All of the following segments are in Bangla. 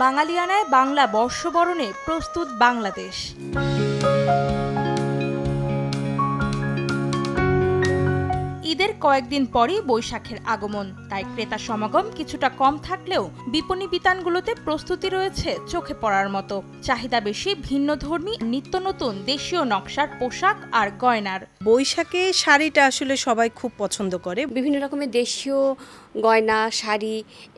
বাঙালিয়ানায় বাংলা বর্ষবরণে প্রস্তুত বাংলাদেশ। ঈদের কয়েকদিন পরই বৈশাখের আগমন, তাই ক্রেতা সমাগম কিছুটা কম থাকলেও বিপণী বিতানগুলোতে প্রস্তুতি রয়েছে চোখে পড়ার মতো। চাহিদা বেশি ভিন্নধর্মী নিত্য নতুন দেশীয় নকশার পোশাক আর গয়নার। বৈশাখে শাড়িটা আসলে সবাই খুব পছন্দ করে। বিভিন্ন রকমের দেশীয় গয়না, শাড়ি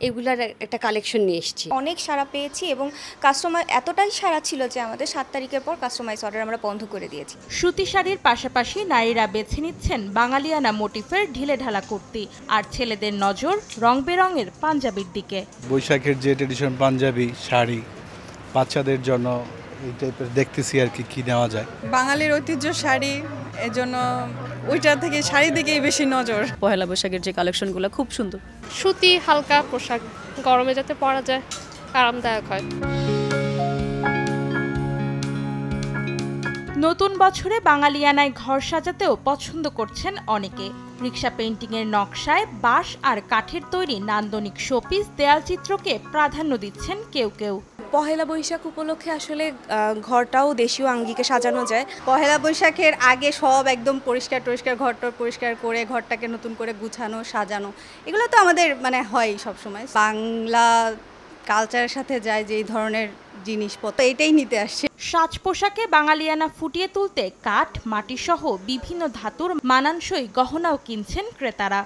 এগুলার একটা কালেকশন নিয়ে এসেছি। অনেক সাড়া পেয়েছি এবং কাস্টমার এতটাই সাড়া ছিল যে আমাদের 7 তারিখের পর কাস্টমাইজ অর্ডার আমরা বন্ধ করে দিয়েছি। সুতি শাড়ির পাশাপাশি নারীরা বেছে নিচ্ছেন বাঙালিয়ানা মোটিফের ঢিলেঢালা কুর্তি, আর ছেলেদের নজর রং বেরঙের পাঞ্জাবির দিকে। বৈশাখের যে ট্রেডিশন পাঞ্জাবি শাড়ি বাচ্চাদের জন্য এই টাইপের দেখতেছি আর কি নেওয়া যায়। বাঙালির ঐতিহ্য শাড়ি, এজন্য ওইটা থেকে শাড়ি দিকেই বেশি নজর। পহেলা বৈশাখের যে কালেকশনগুলো খুব সুন্দর। সুতি হালকা পোশাক, গরমে যাতে পরা যায়, আরামদায়ক হয়। নতুন বছরে বাঙালিয়ানায় ঘর সাজাতেও পছন্দ করছেন অনেকে। রিক্সা পেইন্টিংয়ের নকশায় বাঁশ আর কাঠের তৈরি নান্দনিক শোপিস দেয়ালচিত্রকে প্রাধান্য দিচ্ছেন কেউ কেউ। পহেলা বৈশাখ উপলক্ষে আসলে ঘরটাও দেশীয় আঙ্গিকে সাজানো যায়। পহেলা বৈশাখের আগে সব একদম পরিষ্কার ঘরটা পরিষ্কার করে ঘরটাকে নতুন করে গুছানো সাজানো, এগুলো তো আমাদের হয় সবসময়। বাংলা কালচারের সাথে যায় যে এই ধরনের জিনিসপত্র, এটাই নিতে আসছে। সাজ পোশাকে বাঙালিয়ানা ফুটিয়ে তুলতে কাঠ, মাটি সহ বিভিন্ন ধাতুর মানানসই গহনাও কিনছেন ক্রেতারা।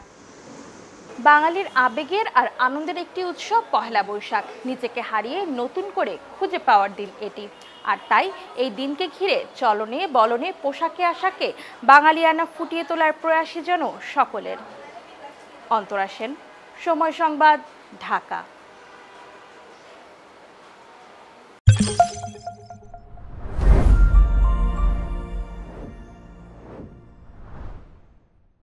বাঙালির আবেগের আর আনন্দের একটি উৎসব পহেলা বৈশাখ। নিজেকে হারিয়ে নতুন করে খুঁজে পাওয়ার দিন এটি। আর তাই এই দিনকে ঘিরে চলনে বলনে পোশাকে আশাকে বাঙালিয়ানা ফুটিয়ে তোলার প্রয়াসই যেন সকলের। অন্তরা সেন, সময় সংবাদ, ঢাকা।